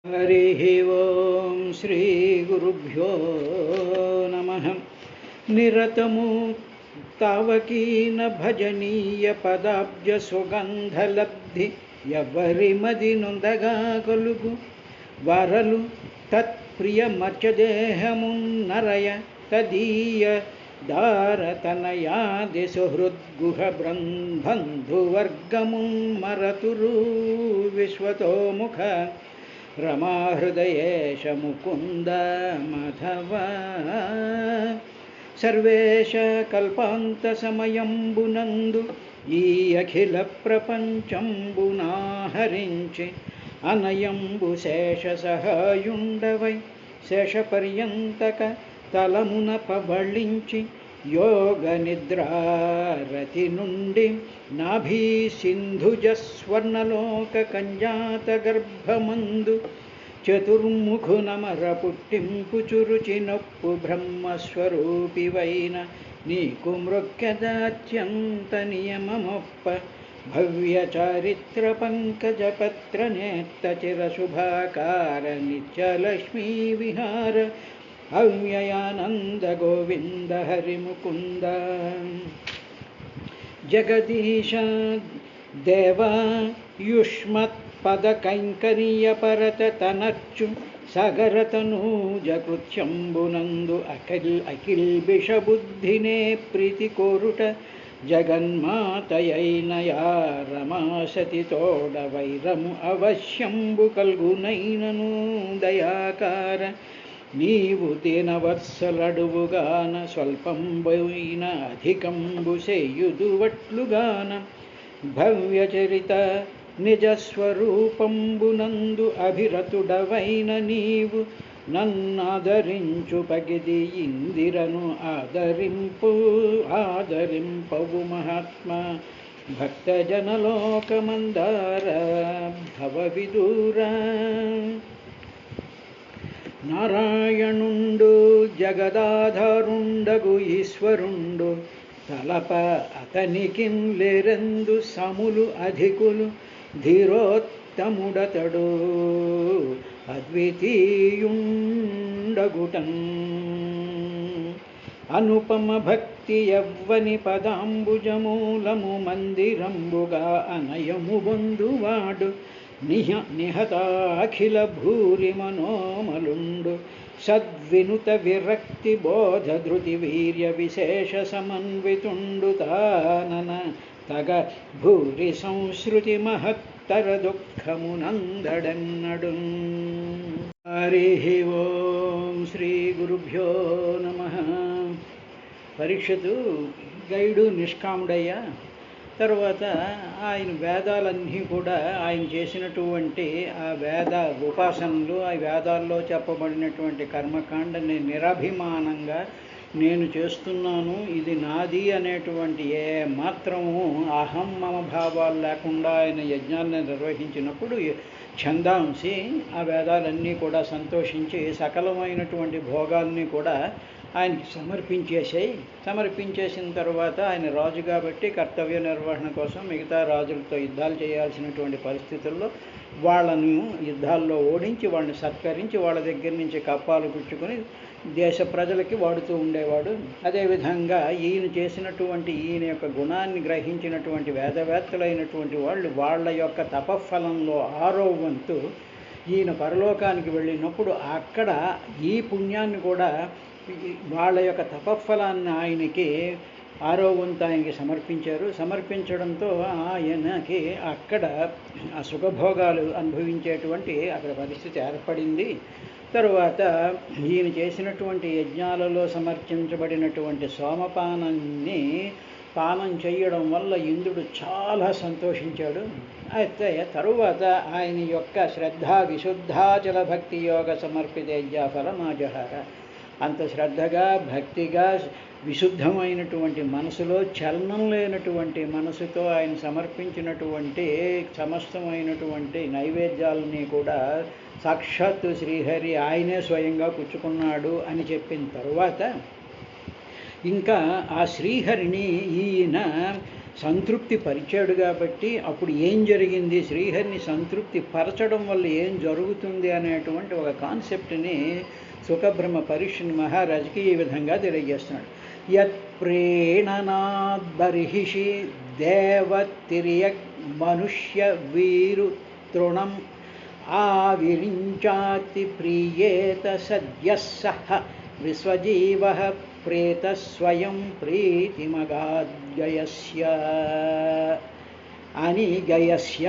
हरिः ओं श्रीगुरुभ्यो नमः। निरतमु तावकीन भजनीय पदाब्ज सुगंधलब्धि ఎవరిమది నొందగా కలుగు వరలు తత్ప్రియమర్చదేహమున్నరయ తదీయ దారతనయాది సుహృద్గుహ బంధువర్గమున్ మరతురు విశ్వతోముఖ రమాహృదయేశ ముకుంద మాధవ సర్వేశ కల్పాంత సమయంబునందు ఈ అఖిల ప్రపంచంబునాహరించి అనయంబు శేష సహాయుండవై శేషపర్యంతక తలమున పవళించి యోగ నిద్రారతి నుండి నాభీ సింధుజ స్వర్ణలోక కంజాత గర్భమందు చతుర్ముఖునమర పుట్టింపు చురుచి నొప్పు బ్రహ్మస్వరూపివైన నీకు మృక్యదాత్యంత నియమమొప్ప భవ్య చారిత్ర పంకజ పత్ర నేత్త చిర శుభాకార నిత్యలక్ష్మీ విహార అవ్యయానంద గోవింద హరి ముకుంద జగదీశ దేవా యుష్మత్ పద కైంకర్య పరత తనర్చు సగరతనూజ కృత్యంబునందు అఖిల్ బిషబుద్ధినే ప్రీతి కోరుట జగన్మాతయైన యా రమాసతి తోడ వైరము అవశ్యంబు కల్గునైనను దయాకార నీవు దీనవత్సలడువుగాన స్వల్పంబైన అధికంబు సేయుదువట్లుగాన భవ్యచరిత నిజస్వరూపంబునందు అభిరతుడవైన నీవు నన్నాదరించు పగిది ఇందిరను ఆదరింపవు మహాత్మా భక్తజనలోకమందార భవ విదూర నారాయణుండు జగదాధారుండగు ఈశ్వరుండు తలప అతనికిన్ లేరెందు సములు అధికులు ధీరోత్తముడతడు అద్వితీయుండగుటన్ అనుపమ భక్తి యవ్వని పదాంబుజమూలము మందిరంబుగా అనయము బొందువాడు నిహతాఖిల భూరి మనోమలుండు సద్వినుత విరక్తి బోధ ధృతి వీర్య విశేష సమన్వితుండు తానన తగ భూరి సంశ్రుతి మహత్తర దుఃఖమునందడన్నడు. హరి ఓం శ్రీ గురుభ్యో నమః. పరీక్షితు గైడు నిష్కాముడయ్య. తర్వాత ఆయన వేదాలన్నీ కూడా ఆయన చేసినటువంటి ఆ వేద ఉపాసనలు, ఆ వేదాల్లో చెప్పబడినటువంటి కర్మకాండని నిరభిమానంగా నేను చేస్తున్నాను, ఇది నాది అనేటువంటి ఏ మాత్రము అహం మమ భావాలు లేకుండా ఆయన యజ్ఞాన్ని నిర్వహించినప్పుడు ఛందాంసి ఆ వేదాలన్నీ కూడా సంతోషించి సకలమైనటువంటి భోగాల్ని కూడా ఆయనకి సమర్పించేసిన తర్వాత ఆయన రాజు కాబట్టి కర్తవ్య నిర్వహణ కోసం మిగతా రాజులతో యుద్ధాలు చేయాల్సినటువంటి పరిస్థితుల్లో వాళ్ళను యుద్ధాల్లో ఓడించి వాళ్ళని సత్కరించి వాళ్ళ దగ్గర నుంచి కప్పాలు పుచ్చుకొని దేశ ప్రజలకి వాడుతూ ఉండేవాడు. అదేవిధంగా ఈయన చేసినటువంటి ఈయన యొక్క గుణాన్ని గ్రహించినటువంటి వేదవేత్తలైనటువంటి వాళ్ళు వాళ్ళ యొక్క తపఫలంలో 6వ వంతు ఈయన పరలోకానికి వెళ్ళినప్పుడు అక్కడ ఈ పుణ్యాన్ని కూడా వాళ్ళ యొక్క తపఫలాన్ని ఆయనకి 6వ వంతు ఆయనకి సమర్పించడంతో ఆయనకి అక్కడ ఆ సుఖభోగాలు అనుభవించేటువంటి అక్కడ పరిస్థితి ఏర్పడింది. తరువాత ఈయన చేసినటువంటి యజ్ఞాలలో సమర్పించబడినటువంటి సోమపానాన్ని పానం చేయడం వల్ల ఇంద్రుడు చాలా సంతోషించాడు. అయితే తరువాత ఆయన యొక్క శ్రద్ధా విశుద్ధాచల భక్తి యోగ సమర్పిత యజ్ఞఫలమాజహార. అంత శ్రద్ధగా భక్తిగా విశుద్ధమైనటువంటి మనసులో చలనం లేనటువంటి మనసుతో ఆయన సమర్పించినటువంటి సమస్తమైనటువంటి నైవేద్యాలని కూడా సాక్షాత్తు శ్రీహరి ఆయనే స్వయంగా పుచ్చుకున్నాడు అని చెప్పిన తరువాత ఇంకా ఆ శ్రీహరిని ఈయన సంతృప్తి పరిచాడు కాబట్టి అప్పుడు ఏం జరిగింది, శ్రీహరిని సంతృప్తి పరచడం వల్ల ఏం జరుగుతుంది అనేటువంటి ఒక కాన్సెప్ట్ని సుఖబ్రహ్మ పరీక్షని మహారాజుకి ఈ విధంగా తెలియజేస్తున్నాడు. యత్ ప్రేణనాద్బర్హిషి దేవతిర్యక్ మనుష్య వీరు తృణం ఆవిరించాతి ప్రీయేత సద్యః సహ విశ్వజీవ ప్రేత స్వయం ప్రీతిమగాద్గయస్య అని గయస్య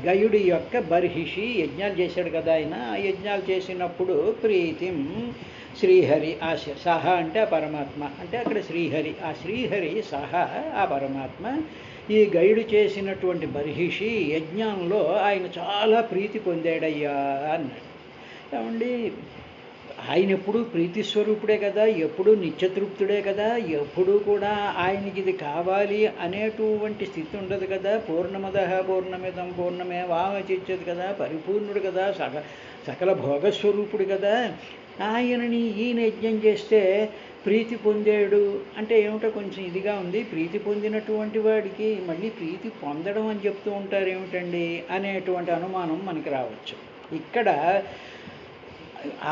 గయుడి యొక్క బర్హిషి యజ్ఞాలు చేశాడు కదా ఆయన. ఆ యజ్ఞాలు చేసినప్పుడు ప్రీతిం శ్రీహరి ఆ సహ అంటే ఆ పరమాత్మ అంటే అక్కడ శ్రీహరి, ఆ శ్రీహరి సహ ఆ పరమాత్మ ఈ గైడు చేసినటువంటి బర్హిషి యజ్ఞంలో ఆయన చాలా ప్రీతి పొందాడయ్యా అన్నాడు. ఏమండి, ఆయన ఎప్పుడు ప్రీతి స్వరూపుడే కదా, ఎప్పుడు నిత్యతృప్తుడే కదా, ఎప్పుడూ కూడా ఆయనకి ఇది కావాలి అనేటువంటి స్థితి ఉండదు కదా. పూర్ణమదః పూర్ణమిదం పూర్ణమేవావశిష్యతి కదా, పరిపూర్ణుడు కదా, సకల భోగస్వరూపుడు కదా. ఆయనని ఈయన యజ్ఞం చేస్తే ప్రీతి పొందాడు అంటే ఏమిటో కొంచెం ఇదిగా ఉంది. ప్రీతి పొందినటువంటి వాడికి మళ్ళీ ప్రీతి పొందడం అని చెప్తూ ఉంటారు ఏమిటండి అనేటువంటి అనుమానం మనకి రావచ్చు. ఇక్కడ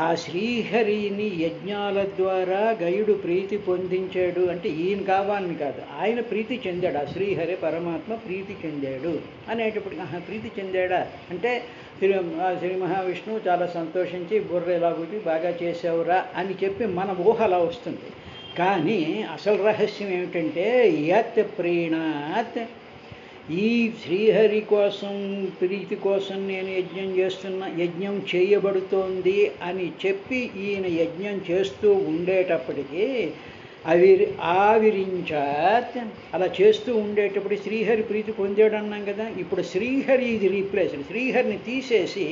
ఆ శ్రీహరిని యజ్ఞాల ద్వారా గయుడు ప్రీతి పొందించాడు అంటే ఈయన కావాలని కాదు, ఆయన ప్రీతి చెందాడు. ఆ శ్రీహరి పరమాత్మ ప్రీతి చెందాడు అనేటప్పటికి ప్రీతి చెందాడా అంటే శ్రీ మహావిష్ణువు చాలా సంతోషించి బుర్ర ఎలాగుటి బాగా చేసావురా అని చెప్పి మన ఊహ అలా వస్తుంది. కానీ అసలు రహస్యం ఏమిటంటే యత్ ప్రీణాత్, ఈ శ్రీహరి కోసం ప్రీతి కోసం నేను యజ్ఞం చేస్తున్నా, యజ్ఞం చేయబడుతోంది అని చెప్పి ఈయన యజ్ఞం చేస్తూ ఉండేటప్పటికీ ఆవిరించాత్ అలా చేస్తూ ఉండేటప్పుడు శ్రీహరి ప్రీతి పొందాడు అన్నాం కదా. ఇప్పుడు శ్రీహరి ఇది రీప్లేస్, శ్రీహరిని తీసేసి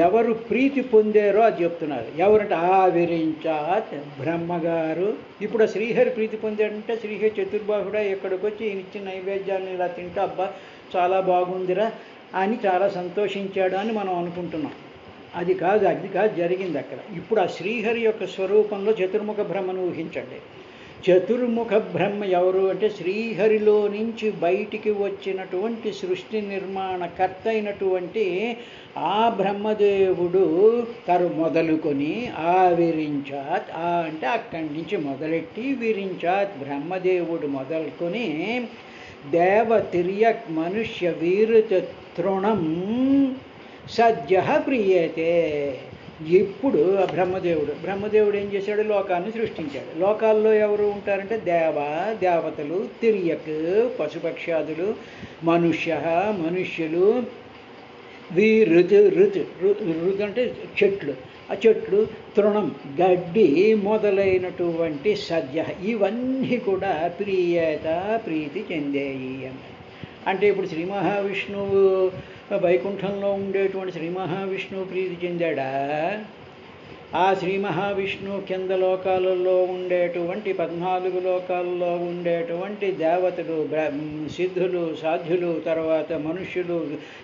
ఎవరు ప్రీతి పొందారో అది చెప్తున్నారు. ఎవరంటే ఆవిరించాత్ బ్రహ్మగారు. ఇప్పుడు ఆ శ్రీహరి ప్రీతి పొందాడంటే శ్రీహరి చతుర్బాహుడా ఎక్కడికి వచ్చి ఈయన ఇచ్చిన నైవేద్యాన్ని ఇలా తింటూ అబ్బా చాలా బాగుందిరా అని చాలా సంతోషించాడు అని మనం అనుకుంటున్నాం. అది కాదు జరిగింది అక్కడ. ఇప్పుడు ఆ శ్రీహరి యొక్క స్వరూపంలో చతుర్ముఖ బ్రహ్మను ఊహించండి. చతుర్ముఖ బ్రహ్మ ఎవరు అంటే శ్రీహరిలో నుంచి బయటికి వచ్చినటువంటి సృష్టి నిర్మాణకర్త అయినటువంటి ఆ బ్రహ్మదేవుడు మొదలుకొని ఆవిరించాత్, అంటే అక్కడి నుంచి మొదలెట్టి విరించాత్ బ్రహ్మదేవుడు మొదలుకొని దేవతిర్యక్ మనుష్య వీరుత తృణం సద్య ప్రియతే. ఇప్పుడు బ్రహ్మదేవుడు ఏం చేశాడు, లోకాన్ని సృష్టించాడు. లోకాల్లో ఎవరు ఉంటారంటే దేవతలు, తిరియక్ పశుపక్ష్యాదులు, మనుష్యులు, ఋతు అంటే చెట్లు, ఆ చెట్లు, తృణం గడ్డి మొదలైనటువంటి సద్య ఇవన్నీ కూడా ప్రీతి చెందేయి అన్నారు. అంటే ఇప్పుడు శ్రీ మహావిష్ణువు వైకుంఠంలో ఉండేటువంటి శ్రీ మహావిష్ణువు ప్రీతి చెందాడా? ఆ శ్రీ మహావిష్ణువు కింద లోకాలలో ఉండేటువంటి 14 లోకాలలో ఉండేటువంటి దేవతలు, సిద్ధులు, సాధ్యులు, తర్వాత మనుష్యులు,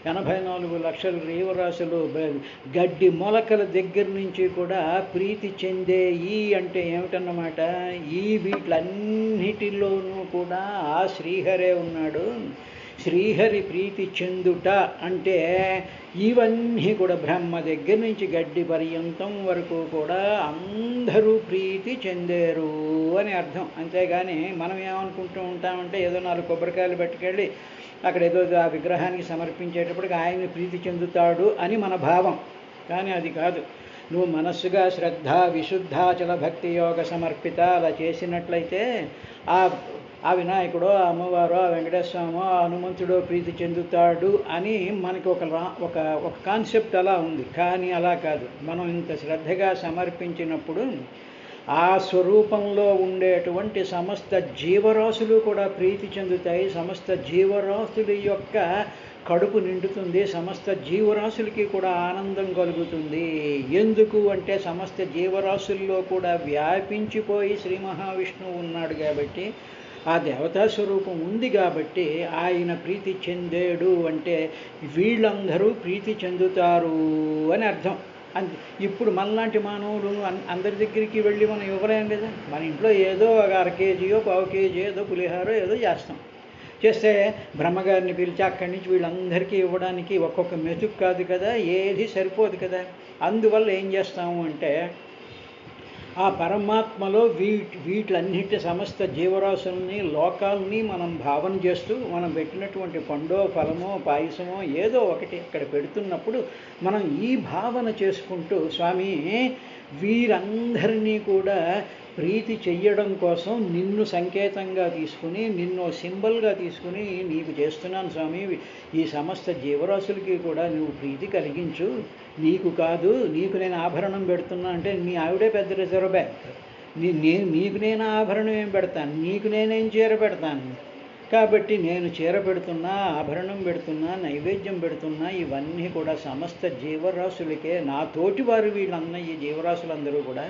84 లక్షల జీవరాశులు, గడ్డి మొలకల దగ్గర నుంచి కూడా ప్రీతి చెందేయి అంటే ఏమిటన్నమాట, ఈ వీటిలన్నిటిలోనూ కూడా ఆ శ్రీహరే ఉన్నాడు. శ్రీహరి ప్రీతి చెందుట అంటే ఇవన్నీ కూడా బ్రహ్మ దగ్గర నుంచి గడ్డి పర్యంతం వరకు కూడా అందరూ ప్రీతి చెందారు అని అర్థం. అంతేగాని మనం ఏమనుకుంటూ ఉంటామంటే ఏదో 4 కొబ్బరికాయలు పట్టుకెళ్ళి అక్కడ ఏదో ఆ విగ్రహానికి సమర్పించేటప్పటికి ఆయన ప్రీతి చెందుతాడు అని మన భావం. కానీ అది కాదు. నువ్వు మనస్సుగా శ్రద్ధ విశుద్ధాచల భక్తి యోగ సమర్పిత అలా చేసినట్లయితే ఆ వినాయకుడో, ఆ అమ్మవారో, ఆ వెంకటేశ్వరమో, ఆ హనుమంతుడో ప్రీతి చెందుతాడు అని మనకి ఒక కాన్సెప్ట్ అలా ఉంది. కానీ అలా కాదు. మనం ఇంత శ్రద్ధగా సమర్పించినప్పుడు ఆ స్వరూపంలో ఉండేటువంటి సమస్త జీవరాశులు కూడా ప్రీతి చెందుతాయి. సమస్త జీవరాశుల యొక్క కడుపు నిండుతుంది. సమస్త జీవరాశులకి కూడా ఆనందం కలుగుతుంది. ఎందుకు అంటే సమస్త జీవరాశుల్లో కూడా వ్యాపించిపోయి శ్రీ మహావిష్ణువు ఉన్నాడు కాబట్టి, ఆ దేవతా స్వరూపం ఉంది కాబట్టి ఆయన ప్రీతి చెందాడు అంటే వీళ్ళందరూ ప్రీతి చెందుతారు అని అర్థం. ఇప్పుడు మనలాంటి మానవులు అందరి దగ్గరికి వెళ్ళి మనం ఇవ్వలేం కదా. మన ఇంట్లో ఏదో ఒక 1/2 కేజీయో 1/4 కేజీ ఏదో పులిహారో ఏదో చేస్తాం. చేస్తే బ్రహ్మగారిని పిలిచి అక్కడి నుంచి వీళ్ళందరికీ ఇవ్వడానికి ఒక్కొక్క మెతుకు కాదు కదా, ఏది సరిపోదు కదా. అందువల్ల ఏం చేస్తాము అంటే ఆ పరమాత్మలో వీటిలన్నిటి సమస్త జీవరాశుల్ని లోకాలని మనం భావన చేస్తూ మనం పెట్టినటువంటి పండో ఫలమో పాయసమో ఏదో ఒకటి అక్కడ పెడుతున్నప్పుడు మనం ఈ భావన చేసుకుంటూ స్వామి వీరందరినీ కూడా ప్రీతి చెయ్యడం కోసం నిన్ను సంకేతంగా తీసుకుని నిన్ను సింబల్గా తీసుకుని నీకు చేస్తున్నాను స్వామి, ఈ సమస్త జీవరాశులకి కూడా నువ్వు ప్రీతి కలిగించు, నీకు కాదు నీకు నేను ఆభరణం పెడుతున్నా అంటే నీ ఆవిడే పెద్ద రిజర్వ్ బ్యాంక్, నీకు నేను ఆభరణం ఏం పెడతాను, నీకు నేనేం చీర పెడతాను, కాబట్టి నేను చీర పెడుతున్నా, ఆభరణం పెడుతున్నా, నైవేద్యం పెడుతున్నా, ఇవన్నీ కూడా సమస్త జీవరాశులకే, నా తోటి వారు వీళ్ళన్న ఈ జీవరాశులందరూ కూడా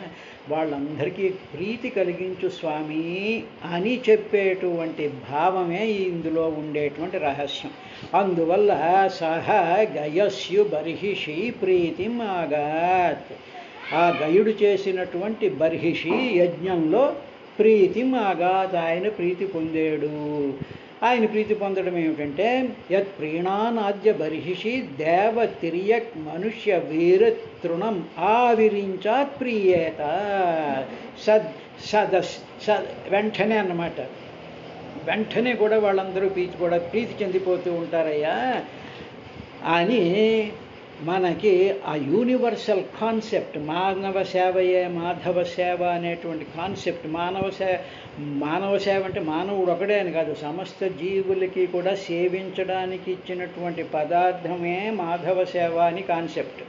వాళ్ళందరికీ ప్రీతి కలిగించు స్వామి అని చెప్పేటువంటి భావమే ఇందులో ఉండేటువంటి రహస్యం. అందువల్ల సహ గయస్యు బర్హిషి ప్రీతిం ఆగాత్, ఆ గయుడు చేసినటువంటి బర్హిషి యజ్ఞంలో ప్రీతిం ఆగాత్, ఆయన ప్రీతి పొందాడు. ఆయన ప్రీతి పొందడం ఏమిటంటే యత్ ప్రీణానాద్య బర్హిషి దేవ తిరియక్ మనుష్య వీర తృణం ఆవిరించాత్ ప్రియేత వెంటనే అన్నమాట, వెంటనే కూడా వాళ్ళందరూ ప్రీతి చెందిపోతూ ఉంటారయ్యా అని మనకి ఆ యూనివర్సల్ కాన్సెప్ట్ మానవ సేవయే మాధవ సేవ అనేటువంటి కాన్సెప్ట్. మానవ సేవ అంటే మానవుడు ఒకడే అని కాదు, సమస్త జీవులకి కూడా సేవించడానికి ఇచ్చినటువంటి పదార్థమే మాధవ సేవ అని కాన్సెప్ట్.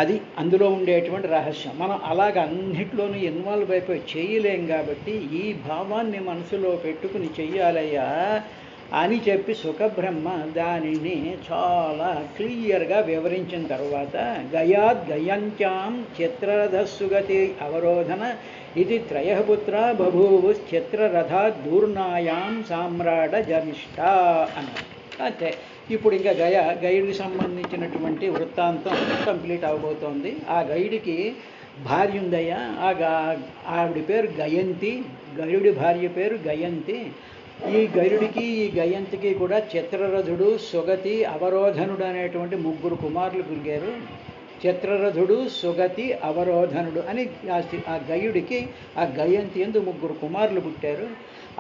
అది అందులో ఉండేటువంటి రహస్యం. మనం అలాగ అన్నిట్లోనూ ఇన్వాల్వ్ అయిపోయి చేయలేం కాబట్టి ఈ భావాన్ని మనసులో పెట్టుకుని చెయ్యాలయ్యా అని చెప్పి సుఖబ్రహ్మ దానిని చాలా క్లియర్గా వివరించిన తర్వాత గయాంత్యాం చిత్రరథస్సుగతి అవరోధన ఇది త్రయపుత్ర బభూవు చిత్రరథాద్ దూర్ణాయాం సామ్రాట జనిష్ట అన్నారు. అంతే. ఇప్పుడు ఇంకా గైడ్కి సంబంధించినటువంటి వృత్తాంతం కంప్లీట్ అవబోతోంది. ఆ గైడ్కి భార్య ఉందయ్యా, ఆవిడ పేరు గయంతి, గరుడి భార్య పేరు గయంతి. ఈ గరుడికి ఈ గయంతికి కూడా చిత్రరథుడు, సుగతి, అవరోధనుడు అనేటువంటి ముగ్గురు కుమారులు కలిగారు. చిత్రరథుడు, సుగతి, అవరోధనుడు అని ఆ గయుడికి ఆ గయంతి ఎందు ముగ్గురు కుమారులు పుట్టారు.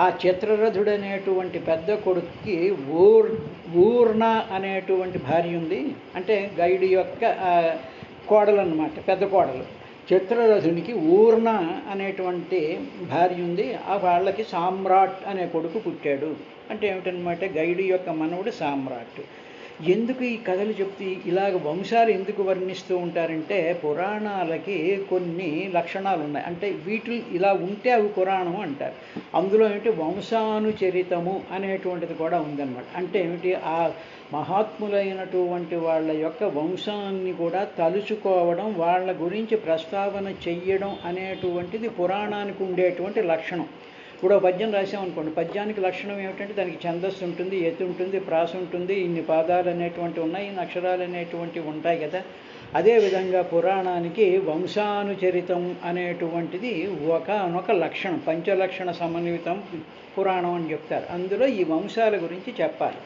ఆ చిత్రరథుడు అనేటువంటి పెద్ద కొడుక్కి ఊర్ణ అనేటువంటి భార్య ఉంది, అంటే గయుడి యొక్క కోడలు అన్నమాట, పెద్ద కోడలు. చిత్రరథునికి ఊర్ణ అనేటువంటి భార్య ఉంది, ఆ వాళ్ళకి సామ్రాట్ అనే కొడుకు పుట్టాడు. అంటే ఏమిటనమాట, గైడు యొక్క మనవుడు సామ్రాట్. ఎందుకు ఈ కథలు చెప్తూ ఇలాగ వంశాలు ఎందుకు వర్ణిస్తూ ఉంటారంటే పురాణాలకి కొన్ని లక్షణాలు ఉన్నాయి. అంటే వీటిని ఇలా ఉంటే అవి పురాణం అంటారు. అందులో ఏమిటి వంశానుచరితము అనేటువంటిది కూడా ఉందన్నమాట. అంటే ఏమిటి, ఆ మహాత్ములైనటువంటి వాళ్ళ యొక్క వంశాన్ని కూడా తలుచుకోవడం, వాళ్ళ గురించి ప్రస్తావన చెయ్యడం అనేటువంటిది పురాణానికి ఉండేటువంటి లక్షణం. ఇప్పుడు పద్యం రాసామనుకోండి, పద్యానికి లక్షణం ఏమిటంటే దానికి ఛందస్సు ఉంటుంది, ఎత్తు ఉంటుంది, ప్రాస ఉంటుంది, ఇన్ని పాదాలు అనేటువంటివి ఉన్నాయి, ఇన్ని అక్షరాలు అనేటువంటివి ఉంటాయి కదా. అదేవిధంగా పురాణానికి వంశానుచరితం అనేటువంటిది ఒకనొక లక్షణం, పంచలక్షణ సమన్వితం పురాణం అని చెప్తారు. అందులో ఈ వంశాల గురించి చెప్పాలి.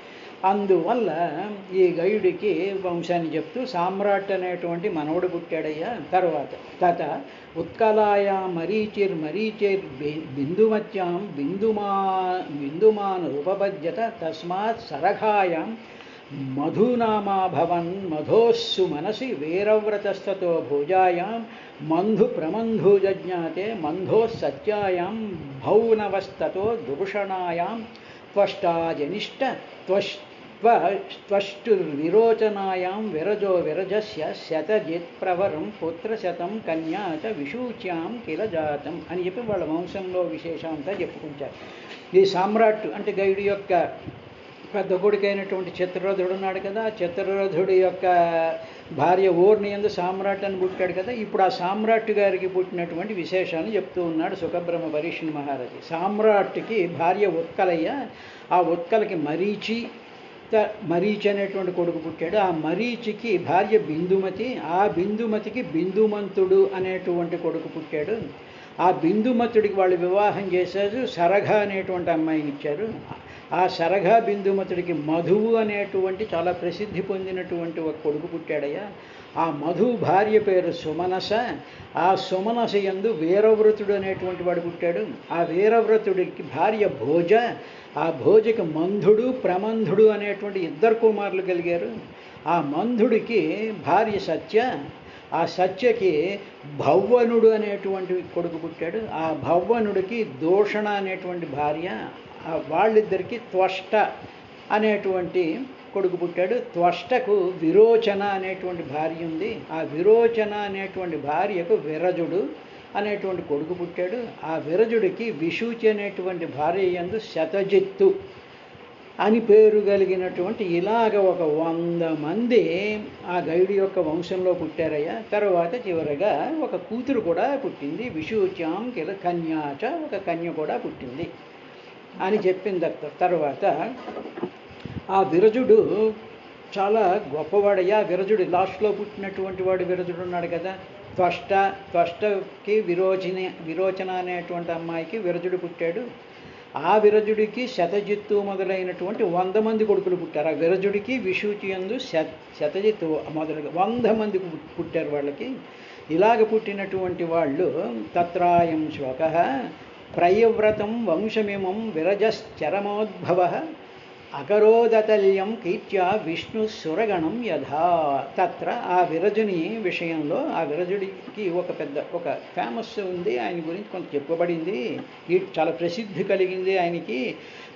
అందువల్ల ఈ గయుడికి వంశాన్ని చెప్తూ సామ్రాట్ అనేటువంటి మనవడు పుట్టాడయ్యా. తర్వాత తత ఉత్కలాయా మరీచిర్ బిందుమత్యాం బిందుమాన్ ఉపపద్యత తస్మాత్ సరఘాయాం మధునామాభవన్ మధోస్సు మనసి వీరవ్రతస్తతో భోజాయాం మంధు ప్రమంధు జజ్ఞాతే మంధో సత్యాయాం భౌనవస్తతో దూషణాయాం త్వష్టాజనిష్ట త్వష్టుర్విరోచనాయాం విరజో విరజస్య శతజిత్ప్రవరం పుత్రశతం కన్యాత విషూచ్యాం కిల జాతం అని చెప్పి వాళ్ళ వంశంలో విశేషం అంతా చెప్పుకుంటారు. ఈ సామ్రాట్ అంటే గైడు యొక్క పెద్ద కొడుకైనటువంటి చిత్రరథుడు ఉన్నాడు కదా, చిత్రరథుడి యొక్క భార్య ఊర్ని యందు సామ్రాట్ అని పుట్టాడు కదా. ఇప్పుడు ఆ సామ్రాట్ గారికి పుట్టినటువంటి విశేషాన్ని చెప్తూ ఉన్నాడు సుఖబ్రహ్మ పరీక్షణ్ మహారాజు. సామ్రాట్కి భార్య ఉత్కలయ్య, ఆ ఉత్కలకి మరీచి అనేటువంటి కొడుకు పుట్టాడు. ఆ మరీచికి భార్య బిందుమతి, ఆ బిందుమతికి బిందుమంతుడు అనేటువంటి కొడుకు పుట్టాడు. ఆ బిందుమతుడికి వాళ్ళు వివాహం చేశారు, సరఘ అనేటువంటి అమ్మాయిని ఇచ్చారు. ఆ సరఘ బిందుమతుడికి మధువు అనేటువంటి చాలా ప్రసిద్ధి పొందినటువంటి ఒక కొడుకు పుట్టాడయ్యా. ఆ మధువు భార్య పేరు సుమనస. ఆ సుమనస యందు వీరవ్రతుడు అనేటువంటి వాడు పుట్టాడు. ఆ వీరవ్రతుడికి భార్య భోజ. ఆ భోజకి మంధుడు ప్రమంధుడు అనేటువంటి ఇద్దరు కుమారులు కలిగారు. ఆ మంధుడికి భార్య సత్య. ఆ సత్యకి భవ్వనుడు అనేటువంటి కొడుకు పుట్టాడు. ఆ భవ్వనుడికి దూషణ అనేటువంటి భార్య. వాళ్ళిద్దరికీ త్వష్ట అనేటువంటి కొడుకు పుట్టాడు. త్వష్టకు విరోచన అనేటువంటి భార్య ఉంది. ఆ విరోచన అనేటువంటి భార్యకు విరజుడు అనేటువంటి కొడుకు పుట్టాడు. ఆ విరజుడికి విశూచి అనేటువంటి భార్య యందు శతజిత్తు అని పేరు కలిగినటువంటి ఇలాగ ఒక 100 మంది ఆ గైడు యొక్క వంశంలో పుట్టారయ్యా. తర్వాత చివరగా ఒక కూతురు కూడా పుట్టింది. విశూచ్యాం కిల కన్యాచ, ఒక కన్య కూడా పుట్టింది అని చెప్పింది. తర్వాత ఆ విరజుడు చాలా గొప్పవాడయ్యా. విరజుడు లాస్ట్లో పుట్టినటువంటి వాడు విరజుడు ఉన్నాడు కదా. త్వష్టకి విరోచన అనేటువంటి అమ్మాయికి విరజుడు పుట్టాడు. ఆ విరజుడికి శతజిత్తు మొదలైనటువంటి 100 మంది కొడుకులు పుట్టారు. ఆ విరజుడికి విశూచి యందు శతజిత్తు మొదలుగా 100 మంది పుట్టారు వాళ్ళకి. ఇలాగ పుట్టినటువంటి వాళ్ళు తత్రాయం శ్లోక ప్రయవ్రతం వంశమిమం విరజశ్చరమోద్భవ అకరోదతల్యం కీర్త్యా విష్ణు సురగణం యథా. తత్ర ఆ విరజుని విషయంలో, ఆ విరజుడికి ఒక ఫేమస్ ఉంది, ఆయన గురించి కొంత చెప్పబడింది. చాలా ప్రసిద్ధి కలిగింది ఆయనకి.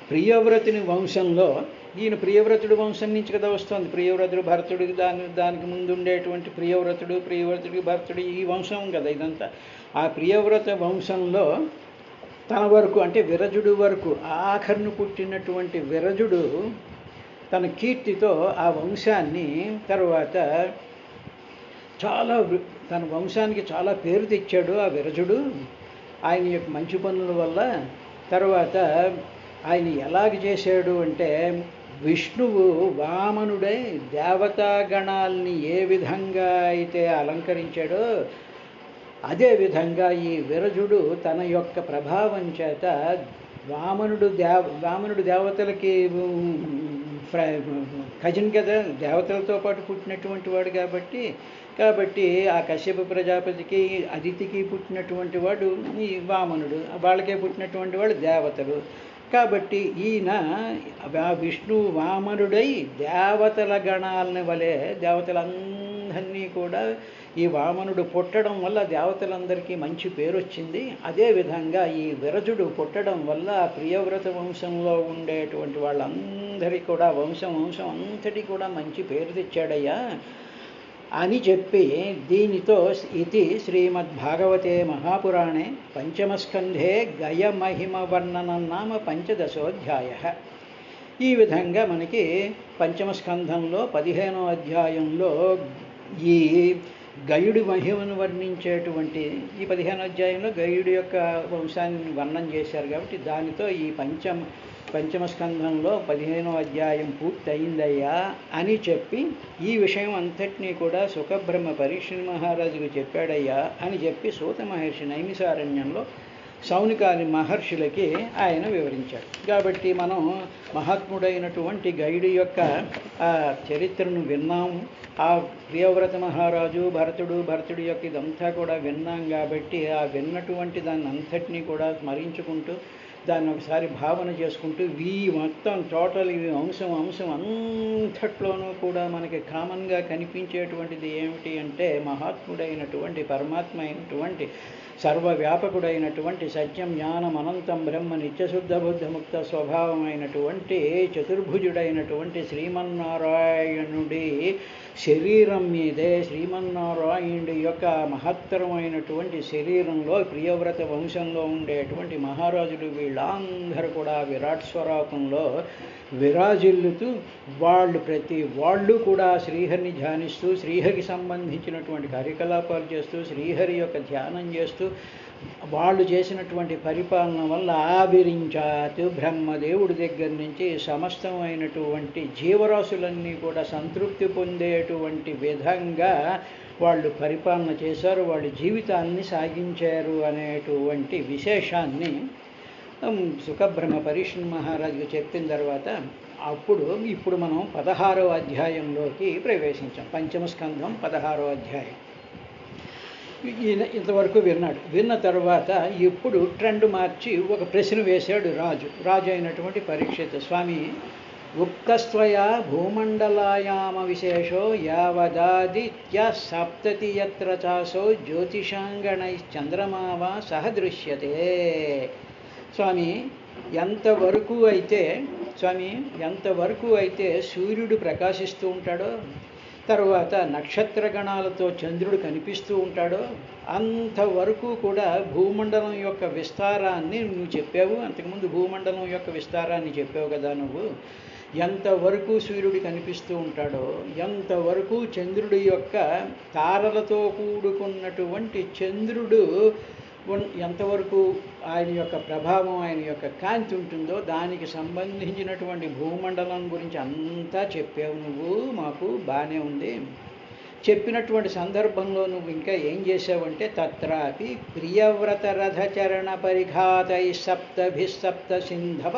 ప్రియవ్రతుని వంశంలో, ఈయన ప్రియవ్రతుడి వంశం నుంచి కదా వస్తుంది. ప్రియవ్రతుడు భరతుడికి దానికి ముందు ఉండేటువంటి ప్రియవ్రతుడికి భరతుడు, ఈ వంశం కదా ఇదంతా. ఆ ప్రియవ్రత వంశంలో తన వరకు అంటే విరజుడు వరకు ఆఖరును పుట్టినటువంటి విరజుడు తన కీర్తితో ఆ వంశాన్ని తర్వాత తన వంశానికి చాలా పేరు తెచ్చాడు ఆ విరజుడు ఆయన యొక్క మంచి పనుల వల్ల. తర్వాత ఆయన ఎలాగ చేశాడు అంటే, విష్ణువు వామనుడై దేవతాగణాల్ని ఏ విధంగా అయితే అలంకరించాడో అదేవిధంగా ఈ విరజుడు తన యొక్క ప్రభావం చేత వామనుడు దేవతలకి కజిన్ కదా, దేవతలతో పాటు పుట్టినటువంటి వాడు కాబట్టి ఆ కశ్యప ప్రజాపతికి అదితికి పుట్టినటువంటి వాడు ఈ వామనుడు, వాళ్ళకే పుట్టినటువంటి వాడు దేవతలు. కాబట్టి ఈయన విష్ణు వామనుడై దేవతల గణాలని వలె దేవతలందరినీ కూడా ఈ వామనుడు పుట్టడం వల్ల దేవతలందరికీ మంచి పేరు వచ్చింది. అదేవిధంగా ఈ విరజుడు పుట్టడం వల్ల ప్రియవ్రత వంశంలో ఉండేటువంటి వాళ్ళందరికీ కూడా వంశం అంతటి కూడా మంచి పేరు తెచ్చాడయ్యా అని చెప్పి, దీనితో ఇది శ్రీమద్భాగవతే మహాపురాణే పంచమస్కంధే గయమహిమ వర్ణనం నామ 15వ అధ్యాయ. ఈ విధంగా మనకి పంచమస్కంధంలో 15వ అధ్యాయంలో ఈ గయుడి మహిమను వర్ణించేటువంటి ఈ 15వ అధ్యాయంలో గయుడి యొక్క వంశాన్ని వర్ణన చేశారు. కాబట్టి దానితో ఈ పంచమస్కంధంలో 15వ అధ్యాయం పూర్తయిందయ్యా అని చెప్పి, ఈ విషయం అంతటినీ కూడా సుఖబ్రహ్మ పరీక్ష మహారాజుకు చెప్పాడయ్యా అని చెప్పి సూత మహర్షి నైమిసారణ్యంలో సౌనికాది మహర్షులకి ఆయన వివరించాడు. కాబట్టి మనం మహాత్ముడైనటువంటి గైడు యొక్క చరిత్రను విన్నాము. ఆ ప్రియవ్రత మహారాజు భరతుడు యొక్క ఇదంతా కూడా విన్నాం. కాబట్టి ఆ విన్నటువంటి దాన్ని అంతటినీ కూడా స్మరించుకుంటూ దాన్ని ఒకసారి భావన చేసుకుంటూ మొత్తం టోటల్ ఈ అంశం అంతట్లోనూ కూడా మనకి కామన్గా కనిపించేటువంటిది ఏమిటి అంటే, మహాత్ముడైనటువంటి పరమాత్మ అయినటువంటి సర్వవ్యాపకుడైనటువంటి సత్యం జ్ఞానం అనంతం బ్రహ్మ నిత్యశుద్ధ బుద్ధముక్త స్వభావమైనటువంటి చతుర్భుజుడైనటువంటి శ్రీమన్నారాయణుడి శరీరం మీదే, శ్రీమన్నారాయణుడి యొక్క మహత్తరమైనటువంటి శరీరంలో ప్రియవ్రత వంశంలో ఉండేటువంటి మహారాజులు వీళ్ళందరూ వీళ్ళందరూ కూడా విరాట్ స్వరూపంలో విరాజిల్లుతూ ప్రతి వాళ్ళు కూడా శ్రీహరిని ధ్యానిస్తూ శ్రీహరికి సంబంధించినటువంటి కార్యకలాపాలు చేస్తూ శ్రీహరి యొక్క ధ్యానం చేస్తూ వాళ్ళు చేసినటువంటి పరిపాలన వల్ల ఆవిరించాతు బ్రహ్మదేవుడి దగ్గర నుంచి సమస్తమైనటువంటి జీవరాశులన్నీ కూడా సంతృప్తి పొందేటువంటి విధంగా వాళ్ళు పరిపాలన చేశారు, వాళ్ళ జీవితాన్ని సాగించారు అనేటువంటి విశేషాన్ని సుఖబ్రహ్మ పరీక్షణ్ మహారాజుకు చెప్పిన తర్వాత ఇప్పుడు మనం 16వ అధ్యాయంలోకి ప్రవేశించాం. పంచమ స్కంధం 16వ అధ్యాయం. ఈయన ఇంతవరకు విన్న తర్వాత ఇప్పుడు ట్రెండ్ మార్చి ఒక ప్రశ్న వేశాడు రాజు అయినటువంటి పరీక్షిత్. స్వామి, ఉక్తస్త్వయా భూమండలాయామ విశేషో యావదాదిత్య సప్తతి యత్ర చాసో జ్యోతిషాంగణైశ్చంద్రమావా సహ దృశ్యతే. స్వామి, ఎంతవరకు అయితే సూర్యుడు ప్రకాశిస్తూ ఉంటాడో, తర్వాత నక్షత్రగణాలతో చంద్రుడు కనిపిస్తూ ఉంటాడో అంతవరకు కూడా భూమండలం యొక్క విస్తారాన్ని నువ్వు చెప్పావు. అంతకుముందు భూమండలం యొక్క విస్తారాన్ని చెప్పావు కదా నువ్వు. ఎంతవరకు సూర్యుడు కనిపిస్తూ ఉంటాడో, ఎంతవరకు చంద్రుడి యొక్క తారలతో కూడుకున్నటువంటి చంద్రుడు ఎంతవరకు ఆయన యొక్క ప్రభావం, ఆయన యొక్క కాంతి ఉంటుందో దానికి సంబంధించినటువంటి భూమండలం గురించి అంతా చెప్పావు నువ్వు. మాకు బాగానే ఉంది. చెప్పినటువంటి సందర్భంలో నువ్వు ఇంకా ఏం చేసావంటే, తత్రాపి ప్రియవ్రత రథచరణ పరిఘాతై సప్త సింధవ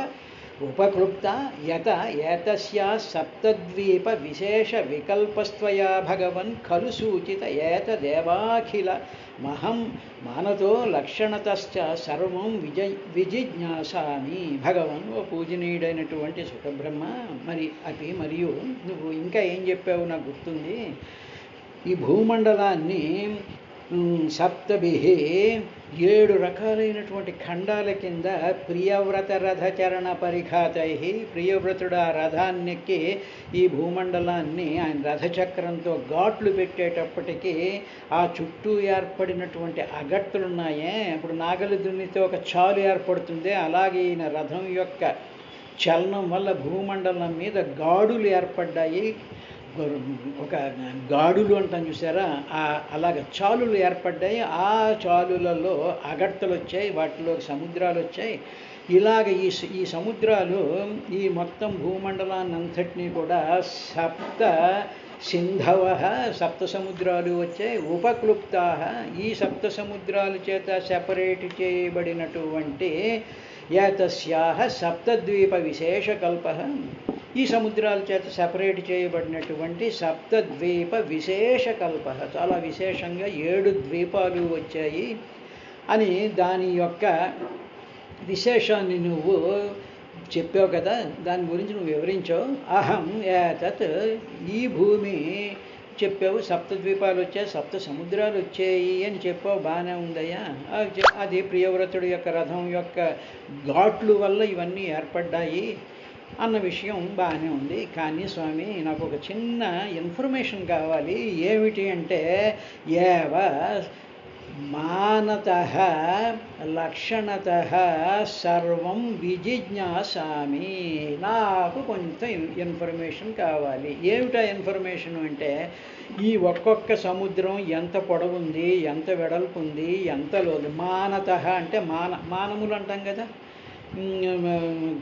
ఉపకృప్త యత ఏతస్యా సప్తద్వీప విశేష వికల్పస్త్వయా భగవన్ ఖలు సూచిత ఏతదేవాఖిల మహం మానతో లక్షణతశ్చ సర్వం విజిజ్ఞాసామి. భగవన్, ఓ పూజనీయుడైనటువంటి సుఖబ్రహ్మ, మరియు నువ్వు ఇంకా ఏం చెప్పావు నాకు గుర్తుంది. ఈ భూమండలాన్ని సప్తభిః 7 రకాలైనటువంటి ఖండాల కింద ప్రియవ్రత రథచరణ పరిఘాతై, ప్రియవ్రతుడు ఆ రథాన్నెక్కి ఈ భూమండలాన్ని ఆయన రథచక్రంతో ఘాట్లు పెట్టేటప్పటికీ ఆ చుట్టూ ఏర్పడినటువంటి అగట్టులున్నాయే, ఇప్పుడు నాగలి దున్నితో ఒక చాలు ఏర్పడుతుంది, అలాగే ఈయన రథం యొక్క చలనం వల్ల భూమండలం మీద గాడులు ఏర్పడ్డాయి. ఒక గాడులు అంటాం చూసారా, అలాగ చాలులు ఏర్పడ్డాయి. ఆ చాలులలో అగడ్తలు వచ్చాయి, వాటిలో సముద్రాలు వచ్చాయి. ఇలాగ ఈ సముద్రాలు ఈ మొత్తం భూమండలాన్ని అంతటినీ కూడా సప్త సింధవ, సప్త సముద్రాలు వచ్చాయి. ఉపక్లుప్తా, ఈ సప్త సముద్రాల చేత సెపరేట్ చేయబడినటువంటి ఏతస్యాః సప్తద్వీప విశేషకల్ప, ఈ సముద్రాల చేత సెపరేట్ చేయబడినటువంటి సప్తద్వీప విశేషకల్ప, చాలా విశేషంగా 7 ద్వీపాలు వచ్చాయి అని దాని యొక్క విశేషాన్ని నువ్వు చెప్పావు కదా, దాని గురించి నువ్వు వివరించావు. అహం ఏతత్, ఈ భూమి చెప్పావు, సప్తద్వీపాలు వచ్చాయి, సప్త సముద్రాలు వచ్చాయి అని చెప్పావు, బాగానే ఉందయ్యా. అది ప్రియవ్రతుడి యొక్క రథం యొక్క ఘాట్లు వల్ల ఇవన్నీ ఏర్పడ్డాయి అన్న విషయం బాగానే ఉంది. కానీ స్వామి, నాకు ఒక చిన్న ఇన్ఫర్మేషన్ కావాలి. ఏమిటి అంటే, ఏవ మానతః లక్షణతః సర్వం విజిజ్ఞాసామి, నాకు కొంత ఇన్ఫర్మేషన్ కావాలి. ఏమిటా ఇన్ఫర్మేషన్ అంటే, ఈ ఒక్కొక్క సముద్రం ఎంత పొడవుంది, ఎంత వెడల్పు ఉంది, ఎంత లోతు. మానతః అంటే మానములు అంటాం కదా,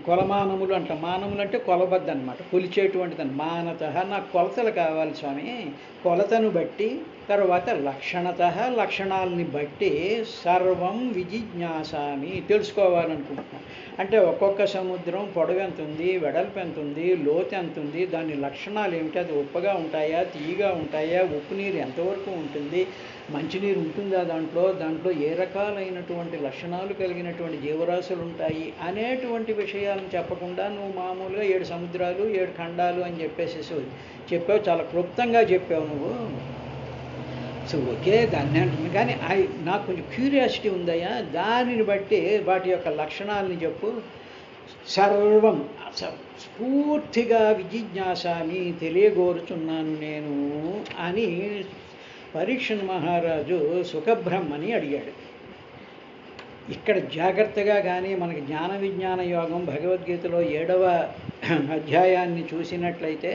కొలమానములు అంటాం. మానములు అంటే కొలబద్ద అనమాట, కొలిచేటువంటిదని. మానతః, నాకు కొలతలు కావాలి స్వామి. కొలతను బట్టి, తర్వాత లక్షణతః, లక్షణాలని బట్టి సర్వం విజిజ్ఞాసామి, తెలుసుకోవాలనుకుంటున్నాను. అంటే ఒక్కొక్క సముద్రం పొడవు ఎంత ఉంది, వెడల్పు ఎంత ఉంది, లోతు ఎంత ఉంది, దాని లక్షణాలు ఏమిటి, అది ఉప్పగా ఉంటాయా, తీయగా ఉంటాయా, ఉప్పు నీరు ఎంతవరకు ఉంటుంది, మంచినీరు ఉంటుందా దాంట్లో ఏ రకాలైనటువంటి లక్షణాలు కలిగినటువంటి జీవరాశులు ఉంటాయి అనేటువంటి విషయాలను చెప్పకుండా నువ్వు మామూలుగా 7 సముద్రాలు 7 ఖండాలు అని చెప్పావు. చాలా క్లుప్తంగా చెప్పావు నువ్వు. సో ఓకే, దాన్ని అంటుంది. కానీ నాకు కొంచెం క్యూరియాసిటీ ఉందయ్యా, దానిని బట్టి వాటి యొక్క లక్షణాలని చెప్పు. సర్వం స్ఫూర్తిగా విజిజ్ఞాసామి, తెలియగోరుచున్నాను నేను అని పరీక్షణ్ మహారాజు సుఖబ్రహ్మని అడిగాడు. ఇక్కడ జాగ్రత్తగా కానీ మనకి జ్ఞాన విజ్ఞాన యోగం భగవద్గీతలో 7వ అధ్యాయాన్ని చూసినట్లయితే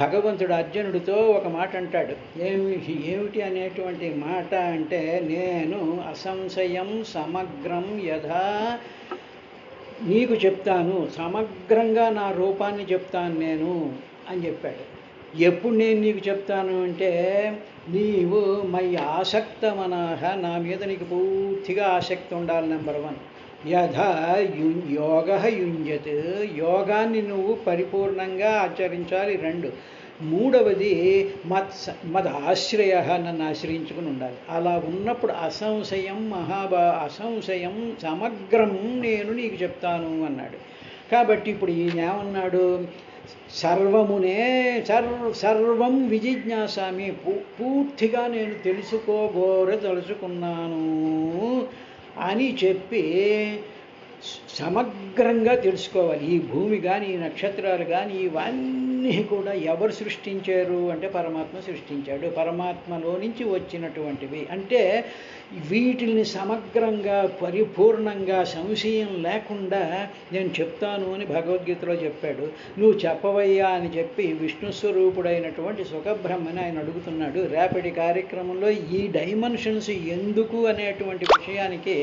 భగవంతుడు అర్జునుడితో ఒక మాట అంటాడు. ఏమిటి అనేటువంటి మాట అంటే, నేను అసంశయం సమగ్రం యథా నీకు చెప్తాను, సమగ్రంగా నా రూపాన్ని చెప్తాను నేను అని చెప్పాడు. ఎప్పుడు నేను నీకు చెప్తాను అంటే, నీవు మై ఆసక్తమనః, నా మీద నీకు పూర్తిగా ఆసక్తి ఉండాలి. నెంబర్ 1. యథా యోగ యుంజత్, యోగాన్ని నువ్వు పరిపూర్ణంగా ఆచరించాలి. 2. మూడవది మద్ ఆశ్రయ, నన్ను ఆశ్రయించుకుని ఉండాలి. అలా ఉన్నప్పుడు అసంశయం అసంశయం సమగ్రం నేను నీకు చెప్తాను అన్నాడు. కాబట్టి ఇప్పుడు ఈయన ఏమన్నాడు, సర్వం విజిజ్ఞాసామి, పూర్తిగా నేను తలుచుకున్నాను అని చెప్పి సమగ్రంగా తెలుసుకోవాలి. ఈ భూమి కానీ, ఈ నక్షత్రాలు కానీ, ఇవన్నీ కూడా ఎవరు సృష్టించారు అంటే పరమాత్మ సృష్టించాడు. పరమాత్మలో నుంచి వచ్చినటువంటివి. అంటే వీటిని సమగ్రంగా పరిపూర్ణంగా సంశయం లేకుండా నేను చెప్తాను అని భగవద్గీతలో చెప్పాడు. నువ్వు చెప్పవయ్యా అని చెప్పి విష్ణు స్వరూపుడైనటువంటి సుఖబ్రహ్మని ఆయన అడుగుతున్నాడు. రేపటి కార్యక్రమంలో ఈ డైమెన్షన్స్ ఎందుకు అనేటువంటి విషయానికి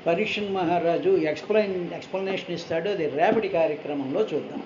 పరీక్షణ్ మహారాజు ఎక్స్ప్లెనేషన్ ఇస్తాడు. అది రేపటి కార్యక్రమంలో చూద్దాం.